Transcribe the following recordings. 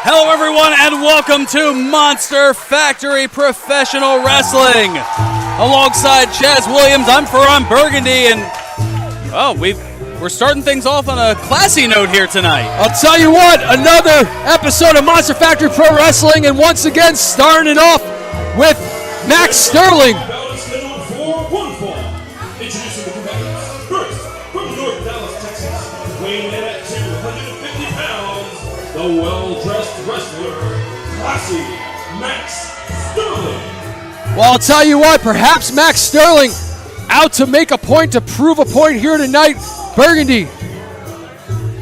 Hello, everyone, and welcome to Monster Factory Professional Wrestling. Alongside Chaz Williams, I'm Ferron Burgundy, and we're starting things off on a classy note here tonight. I'll tell you what, another episode of Monster Factory Pro Wrestling, and once again starting it off with Max Sterling. Introducing the competitors. First, from North Dallas, Texas, weighing in at 250 pounds, the well-dressed wrestler, classy Max Sterling. Well, I'll tell you what, perhaps Max Sterling out to make a point, to prove a point here tonight. Burgundy,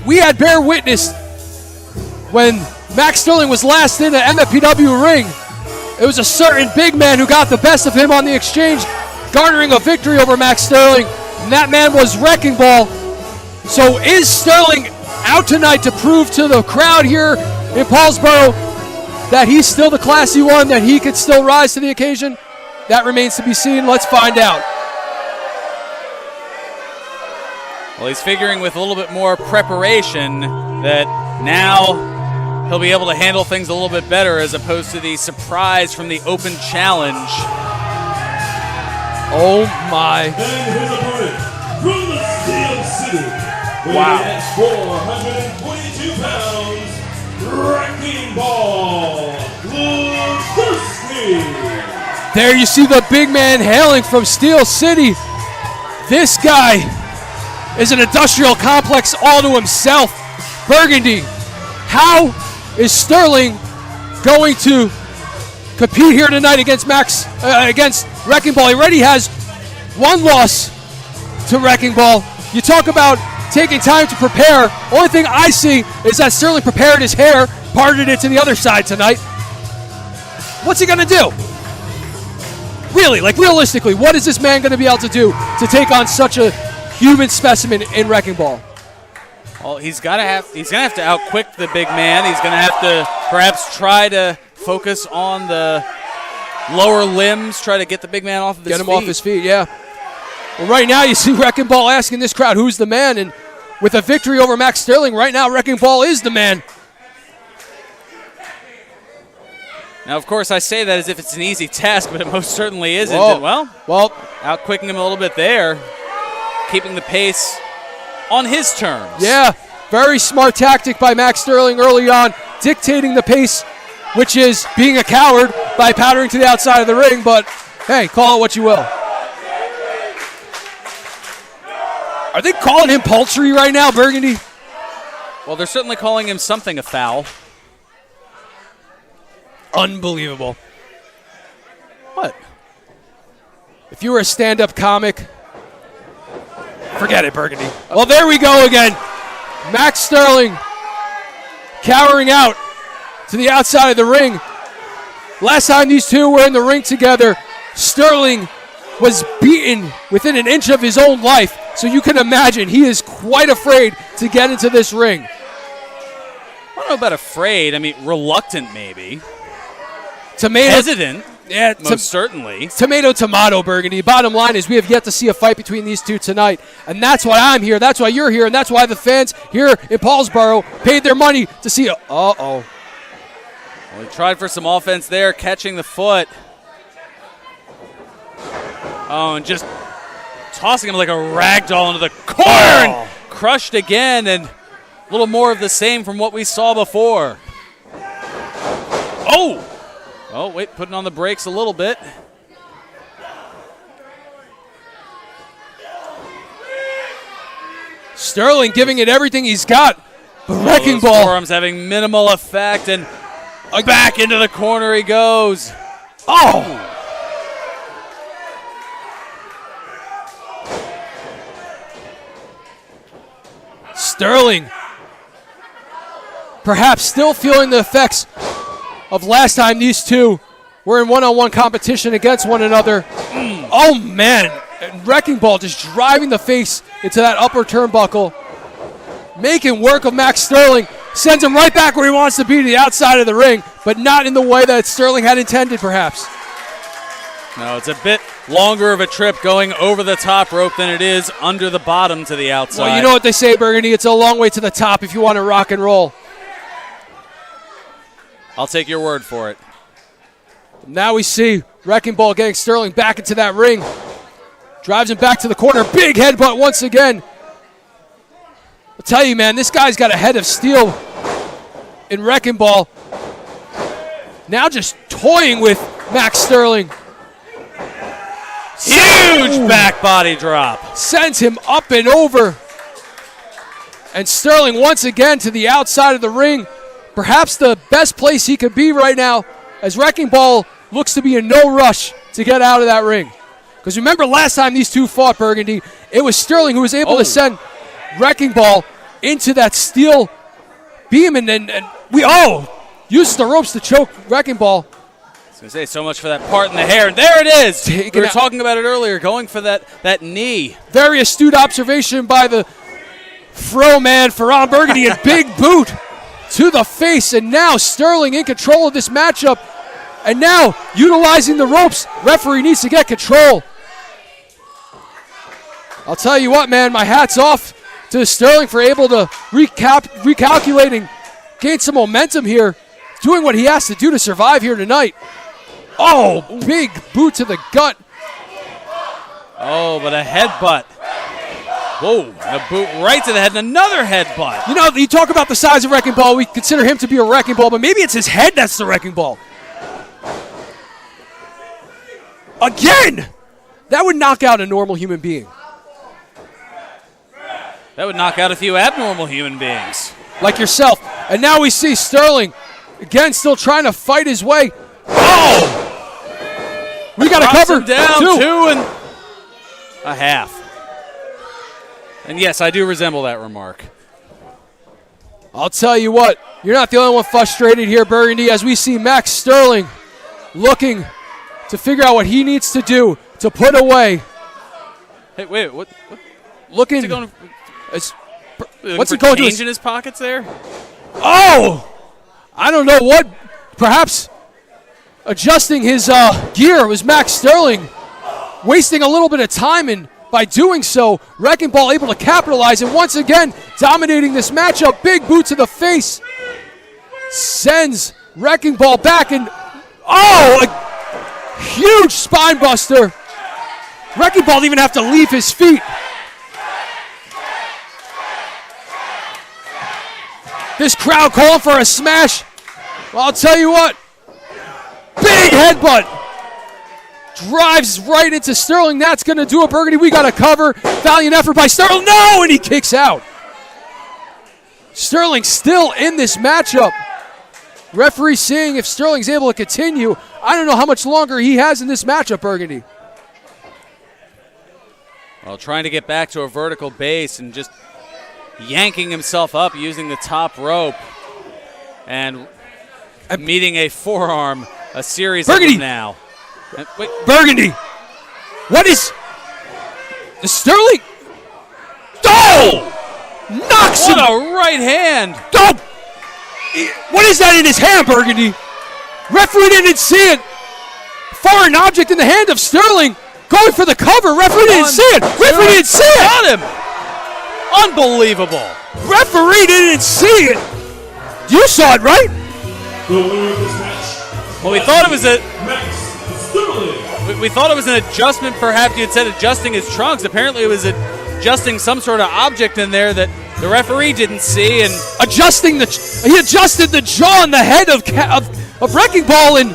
we had bear witness when Max Sterling was last in the MFPW ring. It was a certain big man who got the best of him on the exchange, garnering a victory over Max Sterling, and that man was Wrecking Ball. So is Sterling out tonight to prove to the crowd here in Paulsboro that he's still the classy one, that he could still rise to the occasion? That remains to be seen. Let's find out. Well, he's figuring with a little bit more preparation that now he'll be able to handle things a little bit better as opposed to the surprise from the open challenge. Oh my. And his opponent from the Steel City, weighing Wow. in at 422 pounds, Wrecking Ball, Lugoski. There you see the big man hailing from Steel City. This guy is an industrial complex all to himself. Burgundy, how is Sterling going to compete here tonight against against Wrecking Ball? He already has one loss to Wrecking Ball. You talk about taking time to prepare. Only thing I see is that Sterling prepared his hair, parted it to the other side tonight. What's he going to do? Really, like realistically, what is this man going to be able to do to take on such a human specimen in Wrecking Ball? Well, he's gonna have to outquick the big man. He's gonna have to perhaps try to focus on the lower limbs, try to get the big man off of his feet. Get him off his feet, yeah. Well, right now you see Wrecking Ball asking this crowd, who's the man? And with a victory over Max Sterling, right now Wrecking Ball is the man. Now, of course, I say that as if it's an easy task, but it most certainly isn't. Whoa. Well, outquicking him a little bit there, keeping the pace on his terms. Yeah, very smart tactic by Max Sterling early on, dictating the pace, which is being a coward by powdering to the outside of the ring, but hey, call it what you will. Are they calling him paltry right now, Burgundy? Well, they're certainly calling him something a foul. Unbelievable. What? If you were a stand-up comic, forget it, Burgundy. Well, there we go again. Max Sterling cowering out to the outside of the ring. Last time these two were in the ring together, Sterling was beaten within an inch of his own life. So you can imagine he is quite afraid to get into this ring. I don't know about afraid. I mean, reluctant maybe. Hesitant. Yeah, most certainly. Tomato, Burgundy. Bottom line is we have yet to see a fight between these two tonight. And that's why I'm here. That's why you're here. And that's why the fans here in Paulsboro paid their money to see it. Well, he tried for some offense there, catching the foot. Oh, and just tossing him like a rag doll into the corner. And crushed again, and a little more of the same from what we saw before. Oh, wait, putting on the brakes a little bit. Sterling giving it everything he's got. But Wrecking Ball. Forearms having minimal effect, and back into the corner he goes. Oh! Sterling perhaps still feeling the effects of last time these two were in one-on-one competition against one another. Oh, man. And Wrecking Ball just driving the face into that upper turnbuckle. Making work of Max Sterling. Sends him right back where he wants to be, to the outside of the ring, but not in the way that Sterling had intended, perhaps. No, it's a bit longer of a trip going over the top rope than it is under the bottom to the outside. Well, you know what they say, Burgundy. It's a long way to the top if you want to rock and roll. I'll take your word for it. Now we see Wrecking Ball getting Sterling back into that ring. Drives him back to the corner. Big headbutt once again. I'll tell you, man, this guy's got a head of steel in Wrecking Ball. Now just toying with Max Sterling. Huge back body drop. Sends him up and over. And Sterling once again to the outside of the ring. Perhaps the best place he could be right now, as Wrecking Ball looks to be in no rush to get out of that ring. Because remember last time these two fought, Burgundy, it was Sterling who was able to send Wrecking Ball into that steel beam and uses the ropes to choke Wrecking Ball. I was going to say, so much for that part in the hair. And there it is. We were out. talking about it earlier, going for that knee. Very astute observation by the Fro man, Ferran Burgundy, and big boot to the face. And now Sterling in control of this matchup. And now utilizing the ropes. Referee needs to get control. I'll tell you what, man, my hat's off to Sterling for able to recalculating, gain some momentum here, doing what he has to do to survive here tonight. Oh, big boot to the gut. Oh, but a headbutt. Whoa, a boot right to the head and another headbutt. You know, you talk about the size of Wrecking Ball, we consider him to be a Wrecking Ball, but maybe it's his head that's the Wrecking Ball. Again! That would knock out a normal human being. That would knock out a few abnormal human beings. Like yourself. And now we see Sterling, again, still trying to fight his way. Oh! We got to cover. Him down, two. 2.5. And yes, I do resemble that remark. I'll tell you what, you're not the only one frustrated here, Burgundy, as we see Max Sterling looking to figure out what he needs to do to put away. Hey, wait, what? Looking. What's he going to change in his pockets there? Oh! I don't know what. Perhaps adjusting his gear was Max Sterling, wasting a little bit of time, and by doing so, Wrecking Ball able to capitalize and once again dominating this matchup. Big boot to the face sends Wrecking Ball back, and a huge spine buster. Wrecking Ball didn't even have to leave his feet. This crowd calling for a smash. Well, I'll tell you what. Big headbutt. Drives right into Sterling. That's going to do it, Burgundy. We got to cover. Valiant effort by Sterling. No, and he kicks out. Sterling still in this matchup. Referee seeing if Sterling's able to continue. I don't know how much longer he has in this matchup, Burgundy. Well, trying to get back to a vertical base and just yanking himself up using the top rope and meeting a forearm, a series Burgundy. of them now. Wait. Burgundy. What is Sterling? Oh! Knocks him. What a right hand. Oh! What is that in his hand, Burgundy? Referee didn't see it. Foreign object in the hand of Sterling. Going for the cover. Referee didn't see it. Referee didn't see it. Got him. Unbelievable. Referee didn't see it. You saw it, right? The winner of this match. Well, we thought it was Max Sterling. we thought it was an adjustment. Perhaps you had said adjusting his trunks. Apparently, it was adjusting some sort of object in there that the referee didn't see, and he adjusted the jaw and the head of Wrecking Ball and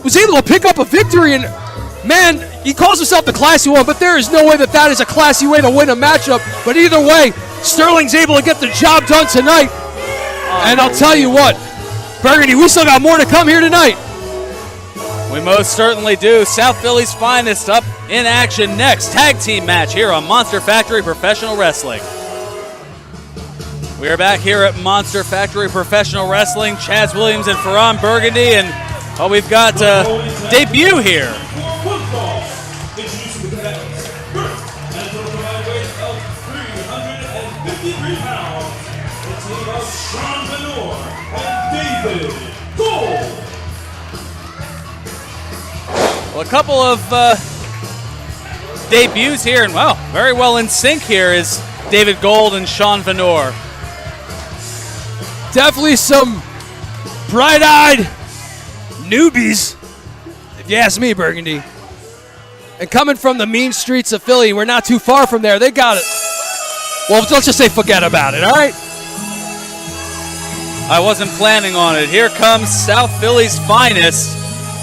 was able to pick up a victory. And man, he calls himself the classy one, but there is no way that is a classy way to win a matchup. But either way, Sterling's able to get the job done tonight. And I'll tell you what, Burgundy, we still got more to come here tonight. we most certainly do. South Philly's finest up in action next. Tag team match here on Monster Factory Professional Wrestling. We are back here at Monster Factory Professional Wrestling. Chaz Williams and Ferran Burgundy, and we've got debut here. Football. Introducing the cadets. First, at a combined weight of 353 pounds, the team of Sean Venor and David Gold. Well, a couple of debuts here, and wow, very well in sync here is David Gold and Sean Venor. Definitely some bright-eyed newbies, if you ask me, Burgundy. And coming from the mean streets of Philly, we're not too far from there. They got it. Well, let's just say forget about it, all right? I wasn't planning on it. Here comes South Philly's finest.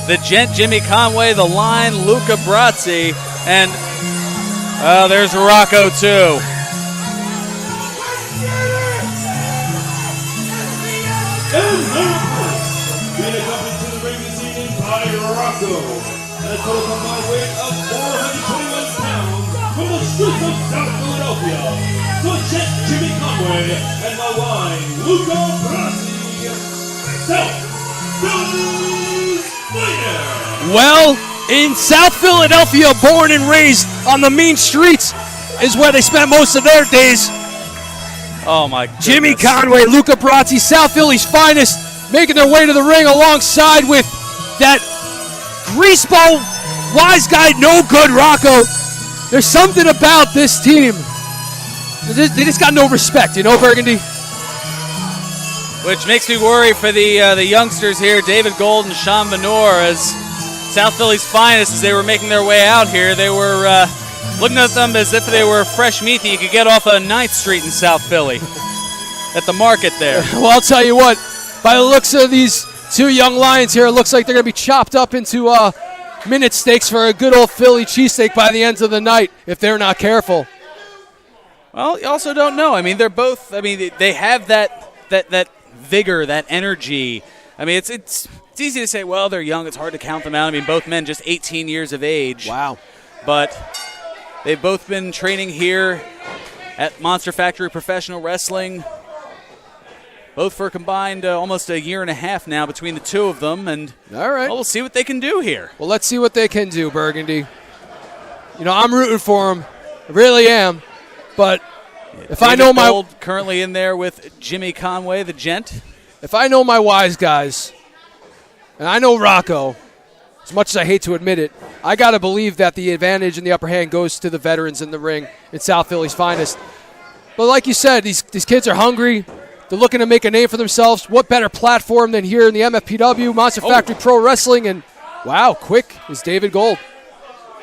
The gent, Jimmy Conway, the line, Luca Brazzi, and there's Rocco, too. And being accompanied to the ring this evening by Rocco. At a total combined weight of 421 pounds from the streets of South Philadelphia, the jet Jimmy Conway and the line Luca Brasi. South Philly's finest. Well, in South Philadelphia, born and raised on the mean streets is where they spent most of their days. Oh, my goodness. Jimmy Conway, Luca Brazzi, South Philly's finest, making their way to the ring alongside with that greaseball wise guy, no good Rocco. There's something about this team. They just got no respect, you know, Burgundy? Which makes me worry for the youngsters here, David Gold and Sean Venor, as South Philly's finest, as they were making their way out here. They were looking at them as if they were fresh meat that you could get off of 9th Street in South Philly at the market there. Well, I'll tell you what, by the looks of these two young lions here, it looks like they're going to be chopped up into minute steaks for a good old Philly cheesesteak by the end of the night, if they're not careful. Well, you also don't know. I mean, they're both, they have that vigor, that energy. I mean, it's easy to say, well, they're young, it's hard to count them out. I mean, both men just 18 years of age. Wow. But they've both been training here at Monster Factory Professional Wrestling, both for a combined almost a year and a half now between the two of them. And all right, well, we'll see what they can do here. Well, let's see what they can do, Burgundy. You know, I'm rooting for them. I really am. But if David I know my Gold currently in there with Jimmy Conway, the gent. If I know my wise guys, and I know Rocco, as much as I hate to admit it, I got to believe that the advantage and the upper hand goes to the veterans in the ring in South Philly's finest. But like you said, these kids are hungry. They're looking to make a name for themselves. What better platform than here in the MFPW, Monster Factory Pro Wrestling? And wow, quick is David Gold.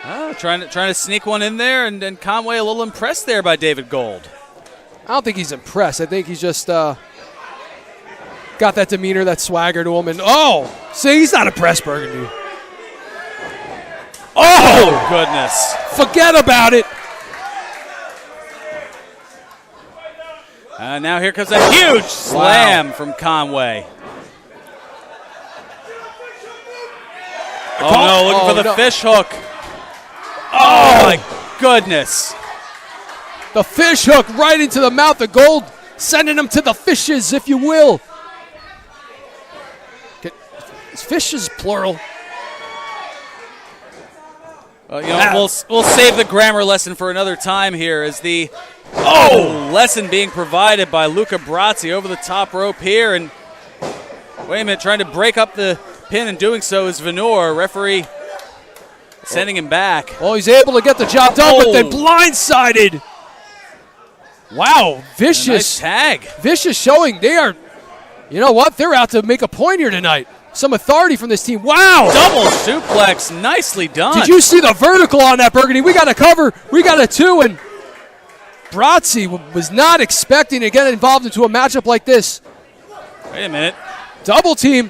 Trying to sneak one in there, and Conway a little impressed there by David Gold. I don't think he's impressed. I think he's just got that demeanor, that swagger to him. And see, he's not impressed, Burgundy. Oh, goodness. Forget about it. Now here comes a huge slam from Conway. Oh, no, looking for the fish hook. Oh, my goodness. The fish hook right into the mouth of Gold, sending him to the fishes, if you will. Is fishes plural? We'll save the grammar lesson for another time here as the lesson being provided by Luca Brazzi over the top rope here. And wait a minute, trying to break up the pin and doing so is Venor. Referee sending him back. Oh, he's able to get the job done, but then blindsided. Wow, vicious. Nice tag. Vicious showing. They are, you know what? They're out to make a point here tonight. Some authority from this team. Wow. Double suplex. Nicely done. Did you see the vertical on that, Burgundy? We got a cover. We got a 2, and Brazzi was not expecting to get involved into a matchup like this. Wait a minute. Double team.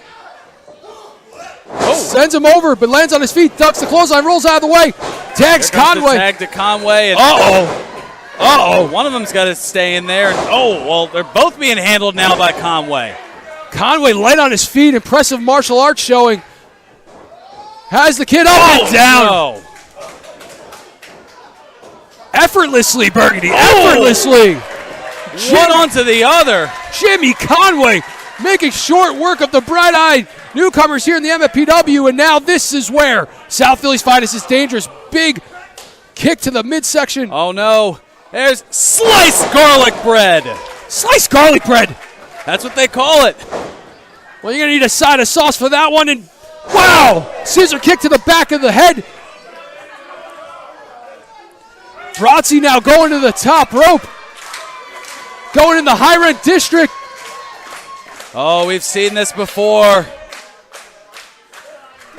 Sends him over, but lands on his feet, ducks the clothesline, rolls out of the way. Tags Conway. Tag to Conway. And one of them's got to stay in there. They're both being handled now by Conway. Conway light on his feet, impressive martial arts showing. Has the kid up and down. No. Effortlessly, Burgundy, effortlessly. One onto the other. Jimmy Conway making short work of the bright-eyed newcomers here in the MFPW, and now this is where South Philly's finest is dangerous. Big kick to the midsection. Oh, no. There's sliced garlic bread. Sliced garlic bread. That's what they call it. Well, you're going to need a side of sauce for that one, and wow! Scissor kick to the back of the head. Brazzi now going to the top rope. Going in the high rent district. Oh, we've seen this before.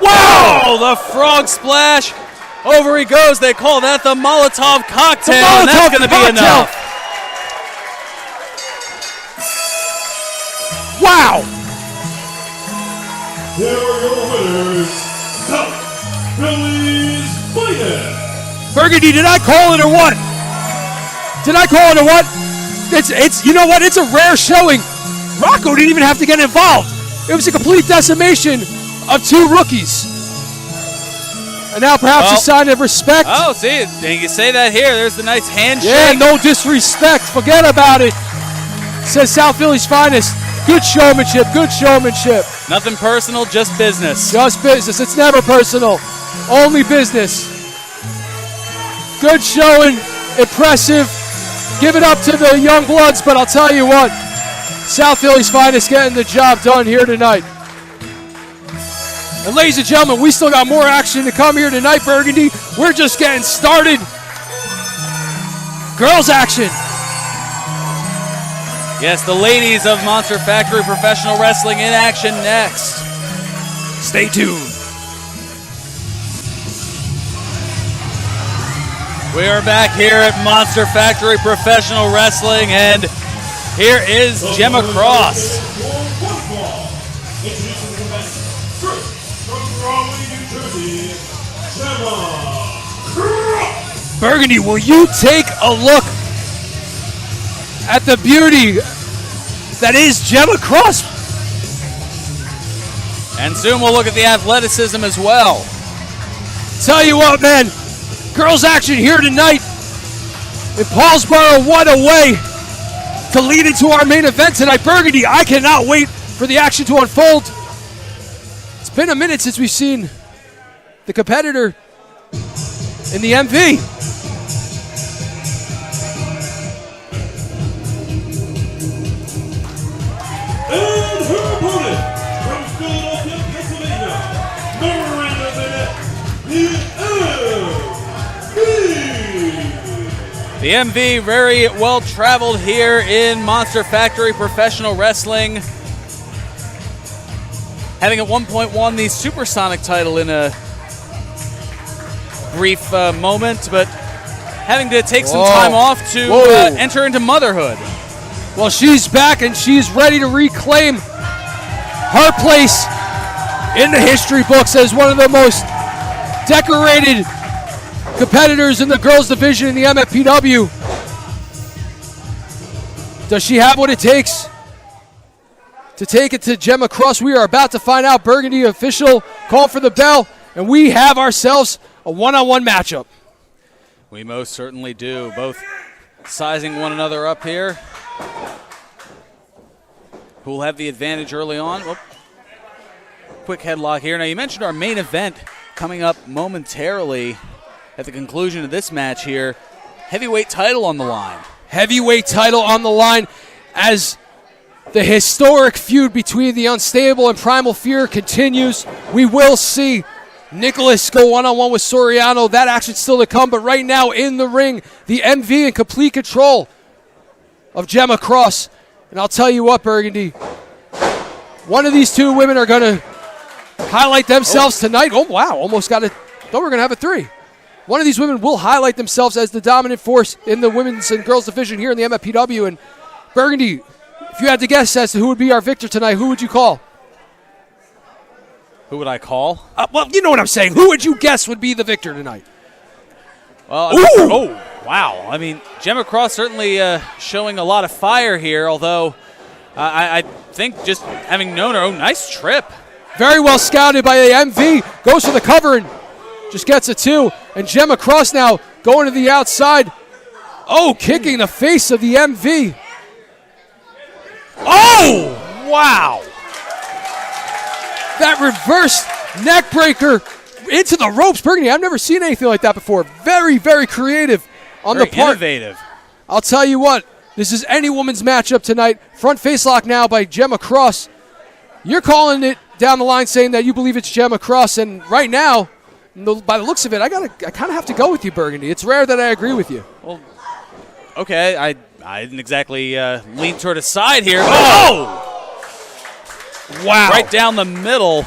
Wow! The frog splash. Over he goes. They call that the Molotov cocktail, and that's going to be enough. Wow! Here are your winners, South Philly's finest. Burgundy, did I call it or what? Did I call it or what? It's you know what? It's a rare showing. Rocco didn't even have to get involved. It was a complete decimation of two rookies. And now perhaps a sign of respect. Oh, see, you say that here. There's the nice handshake. Yeah, no disrespect. Forget about it. Says South Philly's finest. Good showmanship, good showmanship. Nothing personal, just business. Just business. It's never personal. Only business. Good showing. Impressive. Give it up to the young bloods, but I'll tell you what. South Philly's finest getting the job done here tonight. And ladies and gentlemen, we still got more action to come here tonight, Burgundy. We're just getting started. Girls action. Yes, the ladies of Monster Factory Professional Wrestling in action next. Stay tuned. We are back here at Monster Factory Professional Wrestling, and here is Gemma Cross. Introducing the combatants. First, from Raleigh, New Jersey, Gemma Cross. Burgundy, will you take a look at the beauty that is Gemma Cross? And soon we'll look at the athleticism as well. Tell you what, man, girls action here tonight in Paulsboro. What a way to lead into our main event tonight. Burgundy, I cannot wait for the action to unfold. It's been a minute since we've seen the competitor in the MV. And her opponent from Philadelphia, Pennsylvania, Marin The MV very well traveled here in Monster Factory Professional Wrestling. Having at one point won the Supersonic title in a brief moment, but having to take some time off to enter into motherhood. Well, she's back and she's ready to reclaim her place in the history books as one of the most decorated competitors in the girls division in the MFPW. Does she have what it takes to take it to Gemma Cross? We are about to find out. Burgundy official call for the bell, and we have ourselves a one-on-one matchup. We most certainly do. Both sizing one another up here. Who will have the advantage early on? Whoop. Quick headlock here. Now, you mentioned our main event coming up momentarily at the conclusion of this match here. Heavyweight title on the line. Heavyweight title on the line as the historic feud between the Unstable and Primal Fear continues. We will see Nicholas go one-on-one with Soriano. That action's still to come, but right now in the ring, the MV in complete control of Gemma Cross. And I'll tell you what, Burgundy, one of these two women are going to highlight themselves tonight. Oh, wow, almost got it. Thought we were going to have a three. One of these women will highlight themselves as the dominant force in the women's and girls division here in the MFPW. And Burgundy, if you had to guess as to who would be our victor tonight, who would you call? Who would I call? Well, you know what I'm saying. Who would you guess would be the victor tonight? Well, wow. I mean, Gemma Cross certainly showing a lot of fire here, although I think just having known her, nice trip. Very well scouted by the MV. Goes for the cover and just gets a two. And Gemma Cross now going to the outside. Oh, kicking the face of the MV. Oh, wow. That reverse neck breaker into the ropes. Burgundy, I've never seen anything like that before. Very, very creative on Very the part. Innovative. I'll tell you what, this is any woman's matchup tonight. Front face lock now by Gemma Cross. You're calling it down the line saying that you believe it's Gemma Cross, and right now, by the looks of it, I kind of have to go with you, Burgundy. It's rare that I agree with you. Well, okay, I didn't exactly lean toward a side here. Oh! Wow. right down the middle.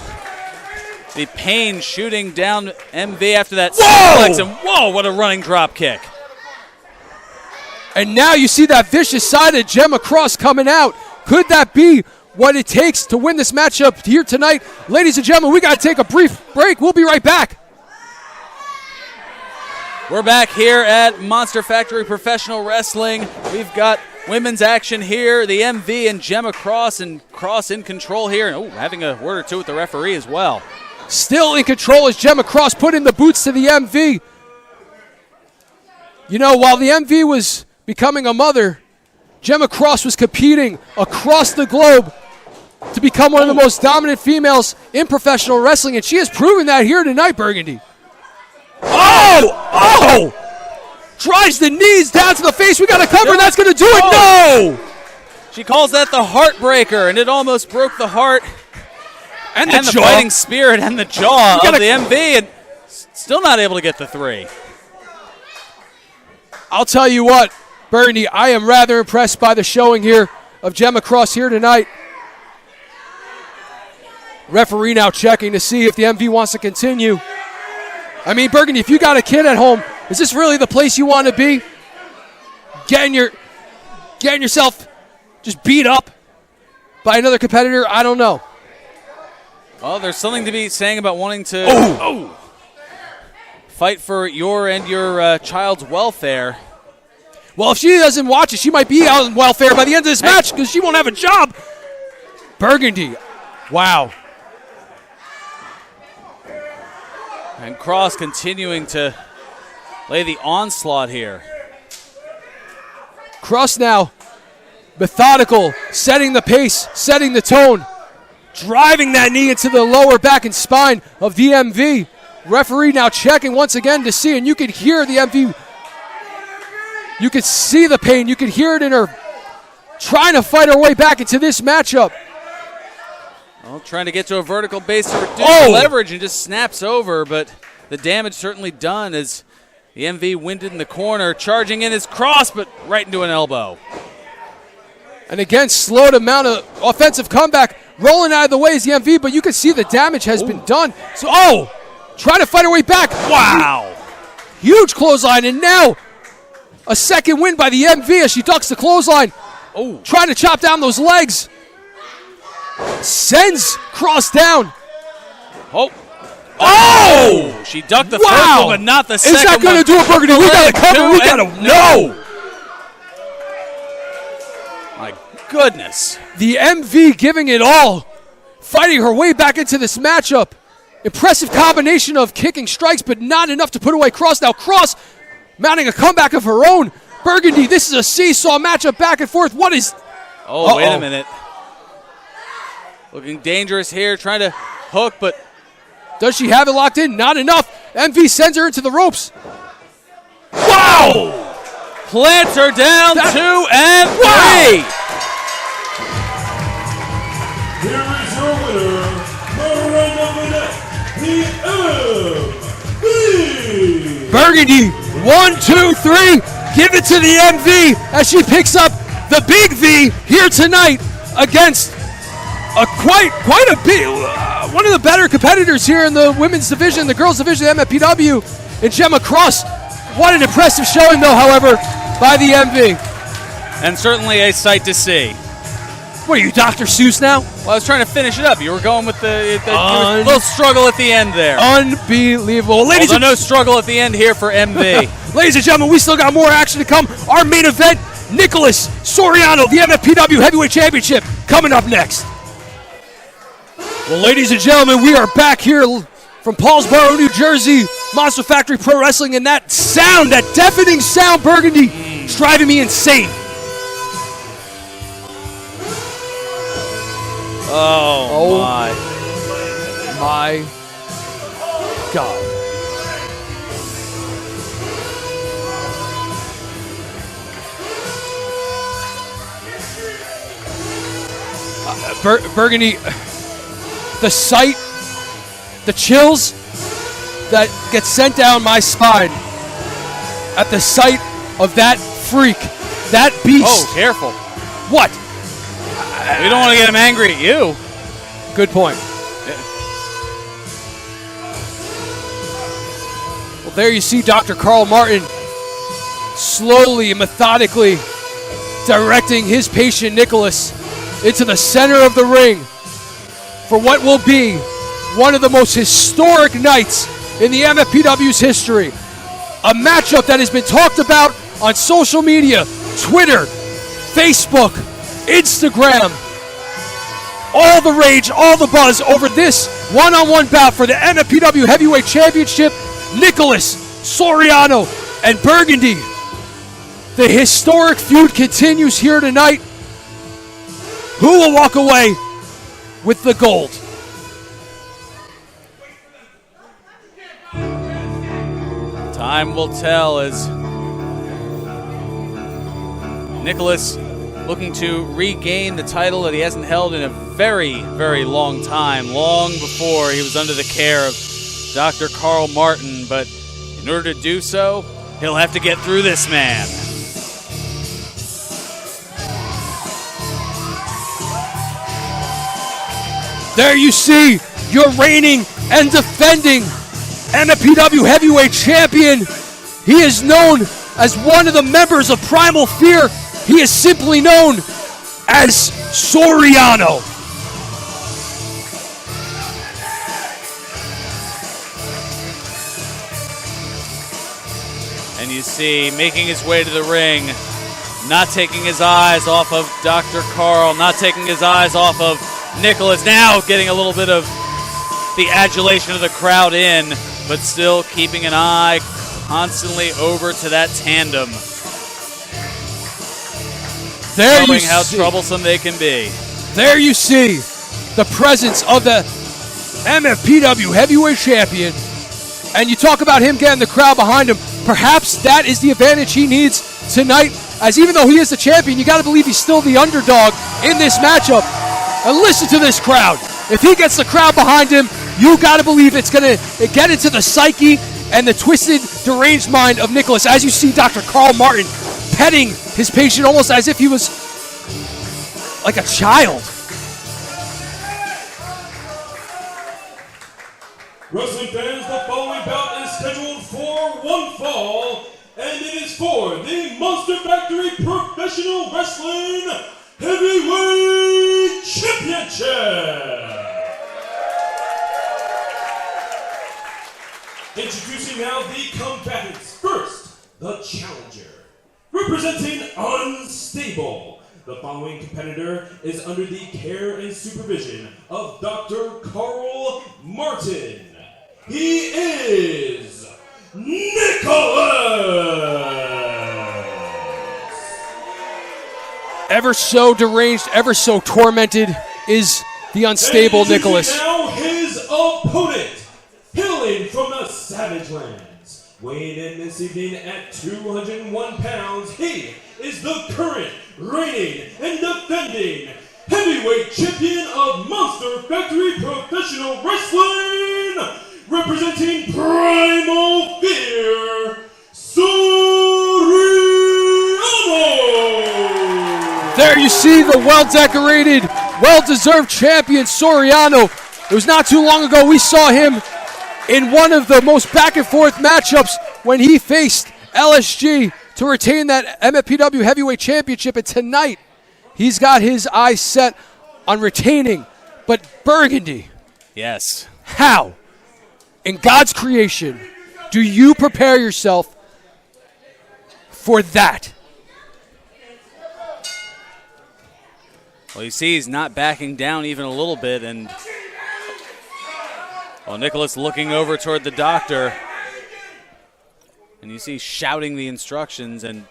The pain shooting down MV after that Whoa! suplex. And whoa, what a running drop kick. And now you see that vicious side of Gemma Cross coming out. Could that be what it takes to win this matchup here tonight? Ladies and gentlemen, we got to take a brief break. We'll be right back. We're back here at Monster Factory Professional Wrestling. We've got women's action here. The MV and Gemma Cross, and Cross in control here. And having a word or two with the referee as well. Still in control as Gemma Cross put in the boots to the MV. You know, while the MV was becoming a mother, Gemma Cross was competing across the globe to become one of the most dominant females in professional wrestling, and she has proven that here tonight, Burgundy. Oh! Drives the knees down to the face. We got to cover, and that's going to do it. No! She calls that the heartbreaker, and it almost broke the heart And and the jaw. fighting spirit and the jaw You of gotta- the MV, and still not able to get the 3. I'll tell you what, Burgundy, I am rather impressed by the showing here of Gemma Cross here tonight. Referee now checking to see if the MV wants to continue. I mean, Burgundy, if you got a kid at home, is this really the place you want to be? Getting yourself just beat up by another competitor? I don't know. Well, there's something to be saying about wanting to fight for your and your child's welfare. Well, if she doesn't watch it, she might be out on welfare by the end of this match because she won't have a job. Burgundy. Wow. And Cross continuing to lay the onslaught here. Cross now, methodical, setting the pace, setting the tone, driving that knee into the lower back and spine of the MV. Referee now checking once again to see, and you can hear the MV. You could see the pain. You could hear it in her trying to fight her way back into this matchup. Well, trying to get to a vertical base to reduce Oh! leverage and just snaps over, but the damage certainly done as the MV winded in the corner, charging in his Cross, but right into an elbow. And again, slowed amount of offensive comeback, rolling out of the way is the MV, but you can see the damage has been done. So, trying to fight her way back. Wow! Huge clothesline, and now a second win by the MV as she ducks the clothesline. Oh, Trying to chop down those legs. Sends Cross down. oh, oh! She ducked the first Wow. one, but not the Is second that going one. to do it, Burgundy? We got to cover. We got to No! My goodness. The MV giving it all, fighting her way back into this matchup. Impressive combination of kicking strikes, but not enough to put away Cross. Now Cross mounting a comeback of her own. Burgundy, this is a seesaw matchup back and forth. What is... Oh, wait Uh-oh. a minute. Looking dangerous here, trying to hook, but Does she have it locked in? Not enough. MV sends her into the ropes. wow! Plants her down 2 and 3. Here is your winner, the ring of the neck, the MV. Burgundy, 1, 2, 3. Give it to the MV as she picks up the big V here tonight against a quite a big, one of the better competitors here in the women's division, the girls division, MFPW, and Gemma Cross. What an impressive showing, though, however, by the MV. And certainly a sight to see. What are you, Dr. Seuss now? Well, I was trying to finish it up. You were going with the little struggle at the end there. Unbelievable. Ladies Although and no struggle at the end here for MV. Ladies and gentlemen, we still got more action to come. Our main event, Nicholas Soriano, the MFPW Heavyweight Championship, coming up next. Well, ladies and gentlemen, we are back here from Paulsboro, New Jersey, Monster Factory Pro Wrestling, and that sound, that deafening sound, Burgundy, is driving me insane. Oh, my. My God. Burgundy, the sight, the chills that get sent down my spine at the sight of that freak, that beast. Oh, careful. What? We don't want to get him angry at you. Good point. Well, there you see Dr. Carl Martin slowly and methodically directing his patient Nicholas into the center of the ring for what will be one of the most historic nights in the MFPW's history. A matchup that has been talked about on social media, Twitter, Facebook, Instagram. All the rage, all the buzz over this one-on-one bout for the MFPW Heavyweight Championship. Nicholas, Soriano, and Burgundy. The historic feud continues here tonight. Who will walk away with the gold? Time will tell as Nicholas looking to regain the title that he hasn't held in a very, very long time, long before he was under the care of Dr. Carl Martin. But in order to do so, he'll have to get through this man. There you see your reigning and defending MFPW Heavyweight Champion. He is known as one of the members of Primal Fear. He is simply known as Soriano. And you see, making his way to the ring, not taking his eyes off of Dr. Carl, not taking his eyes off of Nicholas, now getting a little bit of the adulation of the crowd in, but still keeping an eye constantly over to that tandem. There you showing how see. troublesome they can be. There you see the presence of the MFPW Heavyweight Champion. And you talk about him getting the crowd behind him. Perhaps that is the advantage he needs tonight, as even though he is the champion, you got to believe he's still the underdog in this matchup. And listen to this crowd. If he gets the crowd behind him, you got to believe it's going to get into the psyche and the twisted, deranged mind of Nicholas. As you see Dr. Carl Martin petting his patient almost as if he was like a child. Wrestling fans, the following bout is scheduled for one fall, and it is for the Monster Factory Professional Wrestling Heavyweight Championship. Introducing now the combatants. First, the challenger. Representing Unstable. The following competitor is under the care and supervision of Dr. Carl Martin. He is Nicholas. Ever so deranged, ever so tormented is the unstable And Nicholas. now his opponent, hailing from the Savage Lands, weighing in this evening at 201 pounds, he is the current reigning and defending heavyweight champion of Monster Factory Professional Wrestling, representing Primal Fear, Soriano. There you see the well-decorated, well-deserved champion, Soriano. It was not too long ago we saw him in one of the most back-and-forth matchups when he faced LSG to retain that MFPW Heavyweight Championship. And tonight, he's got his eyes set on retaining. But Burgundy, Yes. how, in God's creation, do you prepare yourself for that? Well, you see he's not backing down even a little bit, and well, Nicholas looking over toward the doctor, and you see shouting the instructions and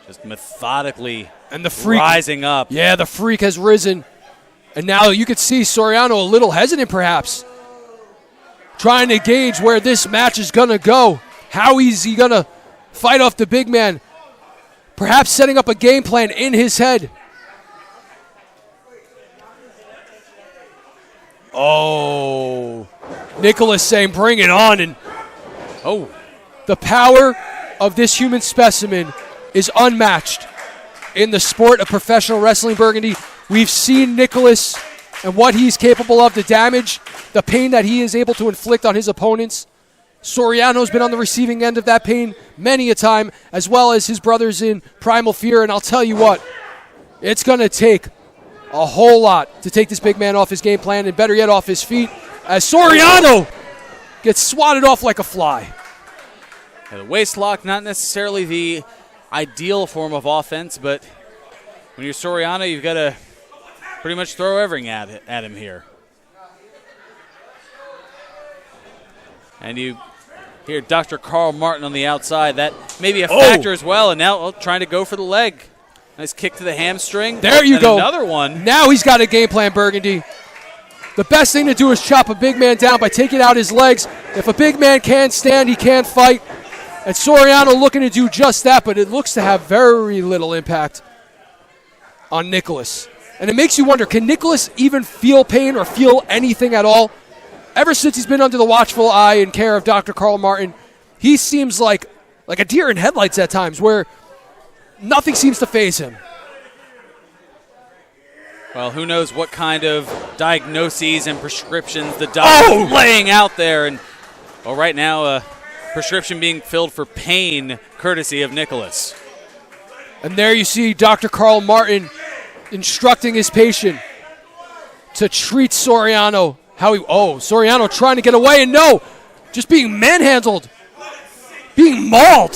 just methodically And the freak, rising up. yeah, the freak has risen. And now you could see Soriano a little hesitant perhaps, trying to gauge where this match is going to go. How is he going to fight off the big man? Perhaps setting up a game plan in his head. Oh, Nicholas saying bring it on. And Oh, the power of this human specimen is unmatched in the sport of professional wrestling, Burgundy. We've seen Nicholas and what he's capable of, the damage, the pain that he is able to inflict on his opponents. Soriano's been on the receiving end of that pain many a time, as well as his brothers in Primal Fear. And I'll tell you what, it's going to take a whole lot to take this big man off his game plan, and better yet, off his feet, as Soriano gets swatted off like a fly. The waist lock, not necessarily the ideal form of offense, but when you're Soriano, you've got to pretty much throw everything at him here. And you hear Dr. Carl Martin on the outside. That may be a factor as well. And now trying to go for the leg. Nice kick to the hamstring. There you go. Another one. Now he's got a game plan, Burgundy. The best thing to do is chop a big man down by taking out his legs. If a big man can stand, he can fight. And Soriano looking to do just that, but it looks to have very little impact on Nicholas. And it makes you wonder, can Nicholas even feel pain or feel anything at all? Ever since he's been under the watchful eye and care of Dr. Carl Martin, he seems like a deer in headlights at times, where nothing seems to faze him. Well, who knows what kind of diagnoses and prescriptions the doctor is laying out there. And right now, a prescription being filled for pain, courtesy of Nicholas. And there you see Dr. Carl Martin instructing his patient to treat Soriano. Soriano trying to get away, and no, just being manhandled, being mauled.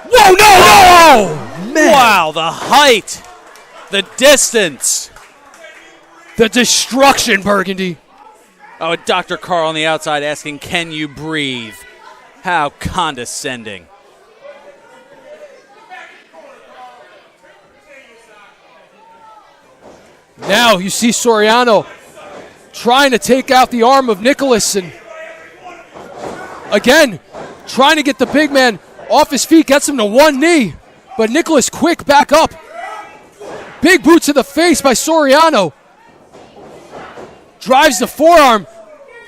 Whoa, no! Man. Wow, the height, the distance. The destruction, Burgundy. Oh, Dr. Carl on the outside asking, can you breathe? How condescending. Now you see Soriano trying to take out the arm of Nicholas, and again, trying to get the big man off his feet, gets him to one knee, but Nicholas quick back up. Big boot to the face by Soriano. Drives the forearm,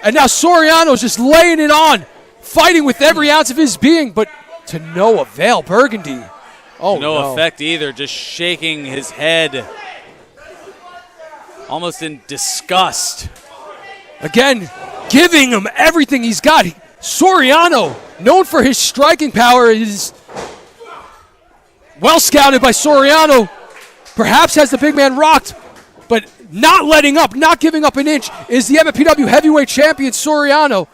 and now Soriano's just laying it on, fighting with every ounce of his being, but to no avail. Burgundy. No effect either, just shaking his head, almost in disgust. Again, giving him everything he's got. Soriano, known for his striking power, is well scouted by Soriano. Perhaps has the big man rocked, but not letting up, not giving up an inch, is the MPW heavyweight champion, Soriano.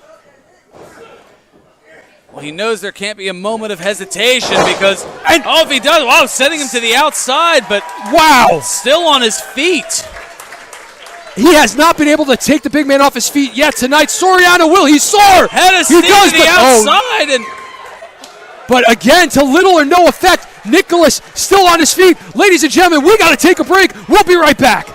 Well, he knows there can't be a moment of hesitation because, if he does, sending him to the outside, but still on his feet. He has not been able to take the big man off his feet yet tonight. Soriano will. He's sore. Head of steam to the outside. But again, to little or no effect. Nicholas still on his feet. Ladies and gentlemen, we got to take a break. We'll be right back.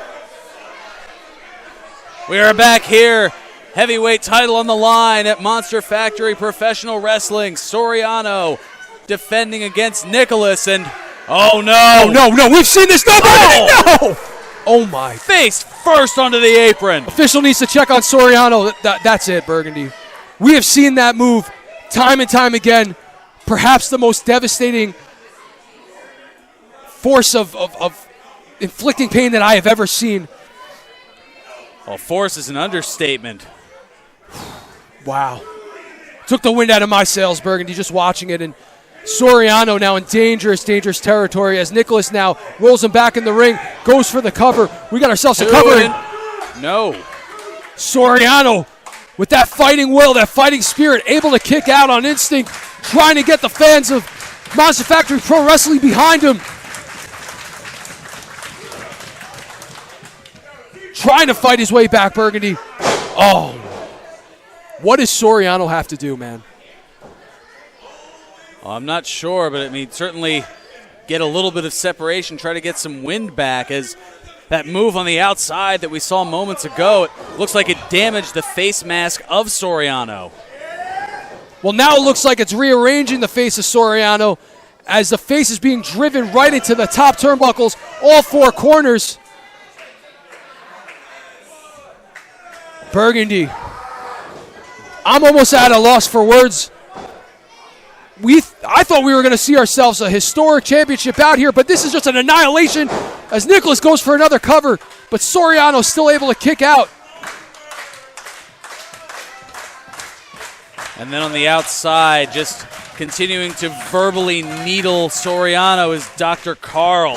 We are back here. Heavyweight title on the line at Monster Factory Professional Wrestling. Soriano defending against Nicholas. And, no. We've seen this. No. Oh, my. Face first onto the apron. Official needs to check on Soriano. That's it, Burgundy. We have seen that move time and time again. Perhaps the most devastating force of inflicting pain that I have ever seen. Well, force is an understatement. Wow. Took the wind out of my sails, Burgundy, just watching it. And Soriano now in dangerous territory as Nicholas now rolls him back in the ring, goes for the cover. We got ourselves a cover. No. Soriano with that fighting will, that fighting spirit, able to kick out on instinct, trying to get the fans of Monster Factory Pro Wrestling behind him. Trying to fight his way back, Burgundy. Oh. What does Soriano have to do, man? Well, I'm not sure, but certainly get a little bit of separation, try to get some wind back, as that move on the outside that we saw moments ago, it looks like it damaged the face mask of Soriano. Well, now it looks like it's rearranging the face of Soriano as the face is being driven right into the top turnbuckles, all four corners. Burgundy. I'm almost at a loss for words. I thought we were going to see ourselves a historic championship out here, but this is just an annihilation as Nicholas goes for another cover, but Soriano's still able to kick out. And then on the outside, just continuing to verbally needle Soriano is Dr. Carl.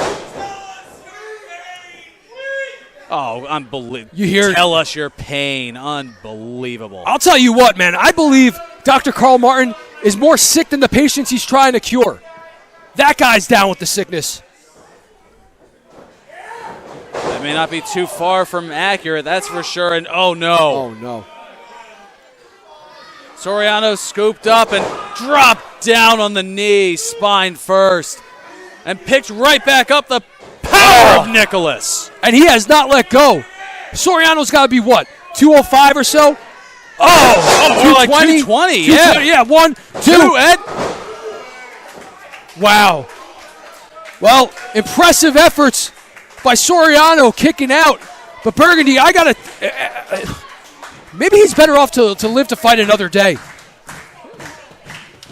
Oh, unbelievable. You hear? Tell us your pain. Unbelievable. I'll tell you what, man. I believe Dr. Carl Martin is more sick than the patients he's trying to cure. That guy's down with the sickness. That may not be too far from accurate, that's for sure. And oh no. Oh, no. Soriano scooped up and dropped down on the knee, spine first, and picked right back up. The power of Nicholas. And he has not let go. Soriano's got to be what, 205 or so? Oh, like 220, yeah. Yeah, 1, 2, Ed. Wow. Well, impressive efforts by Soriano kicking out. But Burgundy, I got to... maybe he's better off to live to fight another day.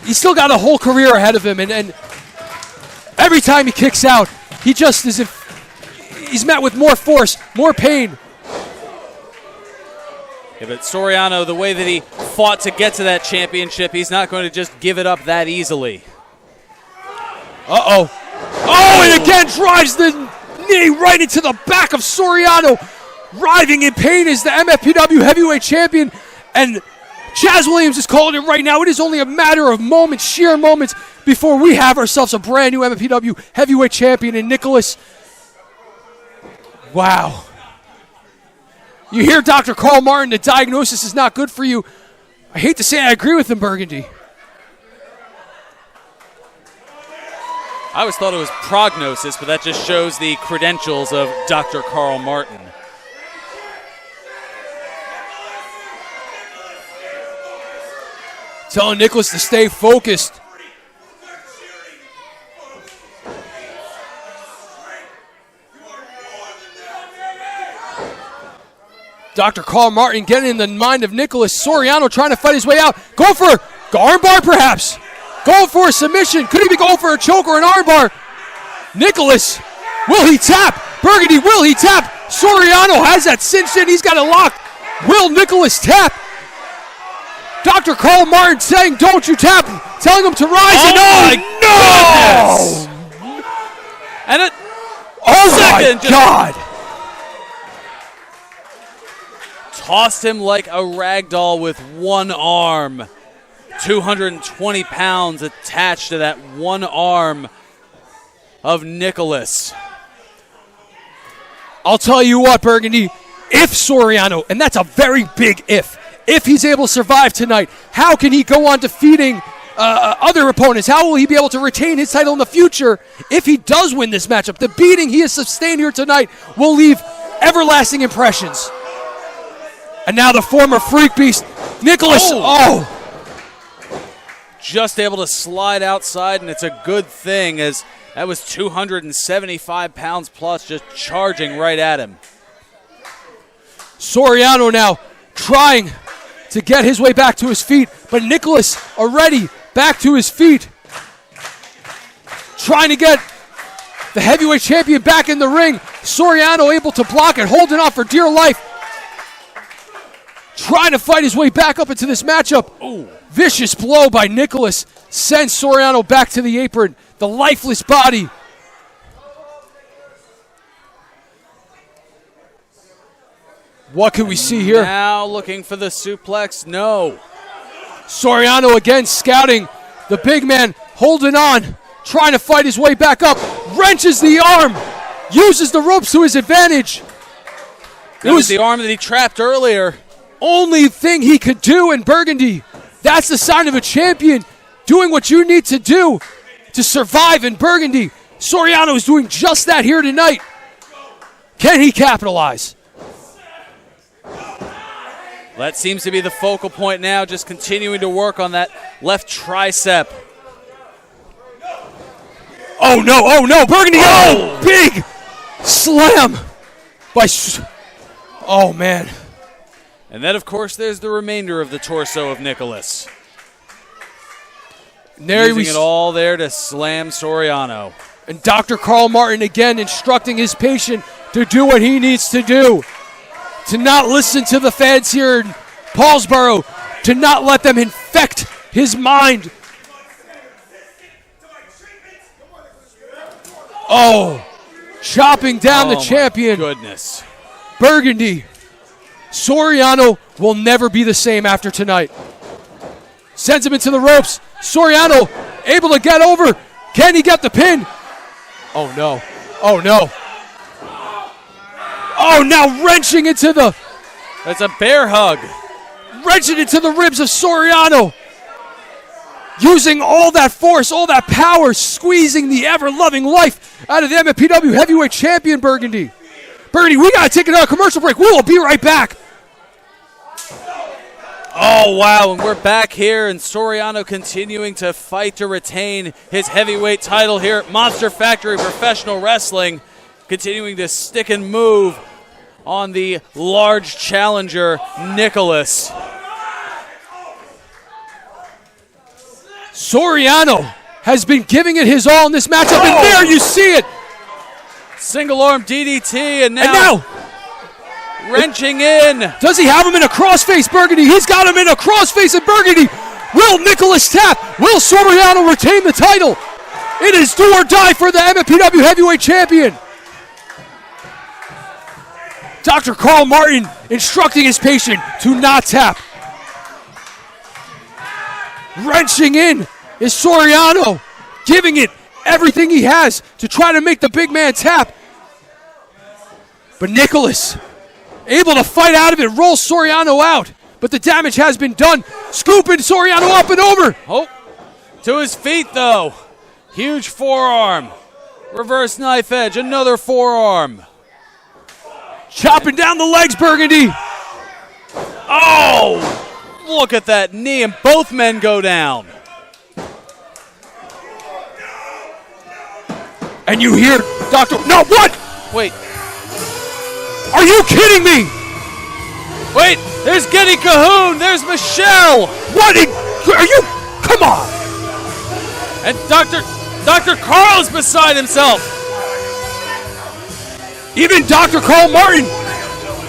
He's still got a whole career ahead of him. And every time he kicks out, he just is... he's met with more force, more pain. Yeah, but Soriano, the way that he fought to get to that championship, he's not going to just give it up that easily. Uh-oh. Oh, and again drives the knee right into the back of Soriano. Writhing in pain is the MFPW heavyweight champion. And Chaz Williams is calling it right now. It is only a matter of moments, sheer moments, before we have ourselves a brand new MFPW heavyweight champion in Nicholas. Wow. You hear Dr. Carl Martin, the diagnosis is not good for you. I hate to say I agree with him, Burgundy. I always thought it was prognosis, but that just shows the credentials of Dr. Carl Martin. Telling Nicholas to stay focused. Dr. Carl Martin getting in the mind of Nicholas. Soriano trying to fight his way out. Go for armbar perhaps. Going for a submission. Could he be going for a choke or an armbar? Nicholas, will he tap? Burgundy, will he tap? Soriano has that cinched in. He's got it locked. Will Nicholas tap? Dr. Carl Martin saying, don't you tap. Telling him to rise. Oh, no! And it. Oh, my God. Tossed him like a rag doll with one arm. 220 pounds attached to that one arm of Nicholas. I'll tell you what, Burgundy, if Soriano, and that's a very big if he's able to survive tonight, how can he go on defeating other opponents? How will he be able to retain his title in the future if he does win this matchup? The beating he has sustained here tonight will leave everlasting impressions. And now the former Freak Beast, Nicholas, just able to slide outside, and it's a good thing as that was 275 pounds plus just charging right at him. Soriano now trying to get his way back to his feet, but Nicholas already back to his feet. Trying to get the heavyweight champion back in the ring. Soriano able to block it, holding on for dear life. Trying to fight his way back up into this matchup. Ooh. Vicious blow by Nicholas sends Soriano back to the apron. The lifeless body. What can we see here? Now looking for the suplex. No. Soriano again scouting. The big man holding on. Trying to fight his way back up. Wrenches the arm. Uses the ropes to his advantage. It was the arm that he trapped earlier. Only thing he could do in Burgundy. That's the sign of a champion. Doing what you need to do to survive in Burgundy. Soriano is doing just that here tonight. Can he capitalize? That seems to be the focal point now, just continuing to work on that left tricep. Oh no, Burgundy, big slam by, oh man. And then, of course, there's the remainder of the torso of Nicholas. There Using it all there to slam Soriano. And Dr. Carl Martin again instructing his patient to do what he needs to do. To not listen to the fans here in Paulsboro. To not let them infect his mind. Oh, chopping down the champion. Goodness. Burgundy. Soriano will never be the same after tonight. Sends him into the ropes. Soriano able to get over. Can he get the pin? Oh no. Oh no. Oh, now wrenching into the... That's a bear hug. Wrenching into the ribs of Soriano. Using all that force, all that power, squeezing the ever-loving life out of the MFPW Heavyweight Champion, Burgundy. Burgundy, we got to take another commercial break. We will be right back. Oh, wow, and we're back here, and Soriano continuing to fight to retain his heavyweight title here at Monster Factory Professional Wrestling, continuing to stick and move on the large challenger, Nicholas. Soriano has been giving it his all in this matchup, and there you see it. Single arm DDT, and now wrenching in. Does he have him in a crossface, Burgundy? He's got him in a crossface at Burgundy. Will Nicholas tap? Will Soriano retain the title? It is do or die for the MFPW Heavyweight Champion. Dr. Carl Martin instructing his patient to not tap. Wrenching in is Soriano, giving it everything he has to try to make the big man tap. But Nicholas able to fight out of it, roll Soriano out. But the damage has been done. Scooping Soriano up and over. Oh, to his feet though. Huge forearm. Reverse knife edge, another forearm. Chopping down the legs, Burgundy. Oh, look at that knee, and both men go down. And you hear Dr. No, what? Wait. Are you kidding me? Wait, there's Getty Cahoon, there's Michelle. What? Are you? Come on. And Dr. Carl is beside himself. Even Dr. Carl Martin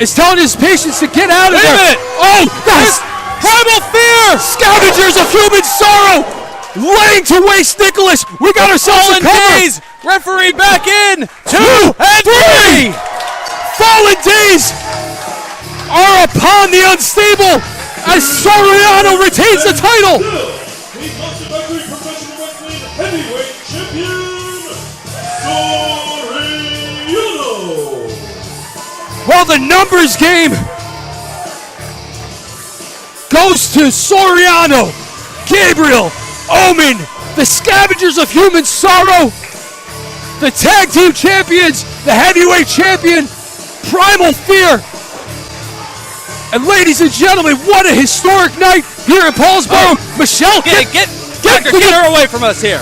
is telling his patients to get out of Wait a there. minute. Oh, that's Primal Fear. Scavengers of Human Sorrow laying to waste Nicholas. We got ourselves a Fallen cover. Days. Referee back in. 2 and 3. Fallen Days are upon the unstable as Soriano retains the title. The Monster Factory Professional Wrestling Heavyweight Champion, Soriano. Well, the numbers game goes to Soriano, Gabriel, Omen, the Scavengers of Human Sorrow, the Tag Team Champions, the Heavyweight Champion, Primal Fear. And ladies and gentlemen, what a historic night here in Paulsboro. Michelle, Get her away from us here.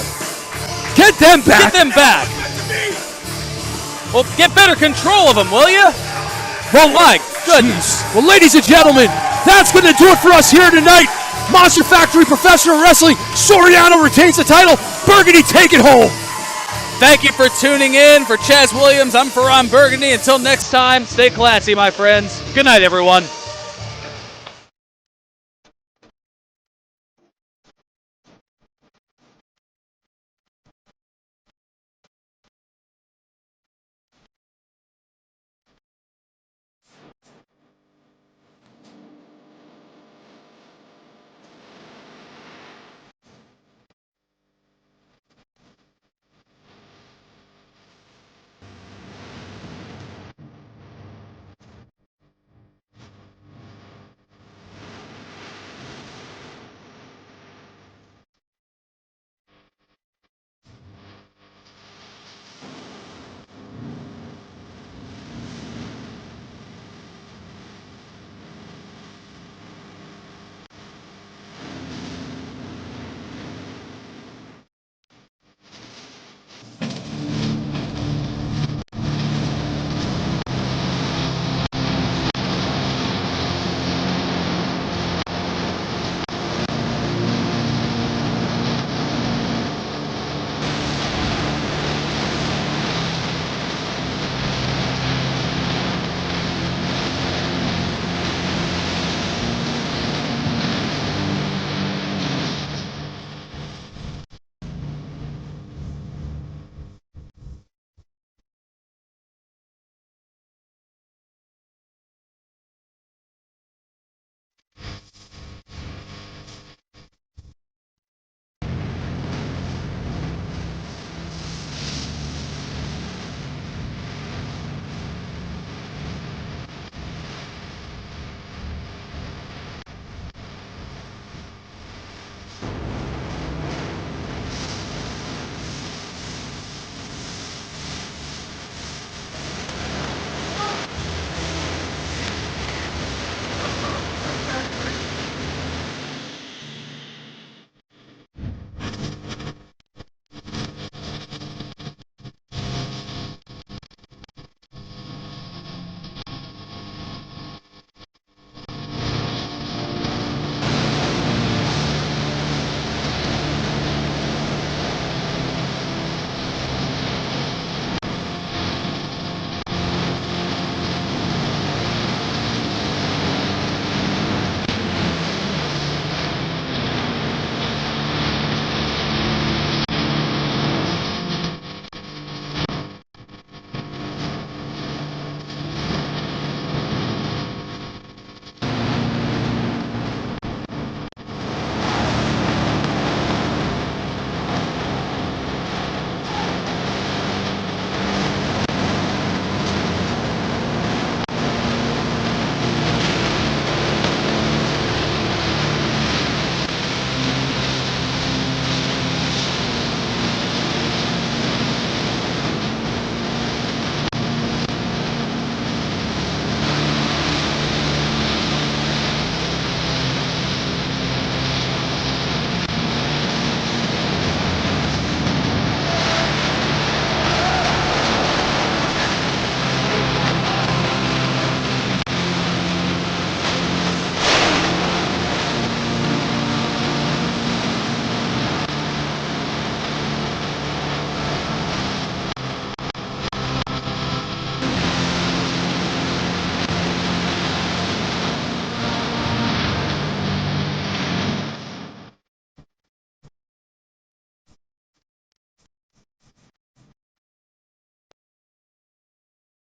Get them back. Get them back. Well, get better control of them, will you? Well, my goodness. Well, ladies and gentlemen, that's going to do it for us here tonight. Monster Factory Professional Wrestling. Soriano retains the title. Burgundy, take it home. Thank you for tuning in. For Chaz Williams, I'm Ferran Burgundy. Until next time, stay classy, my friends. Good night, everyone.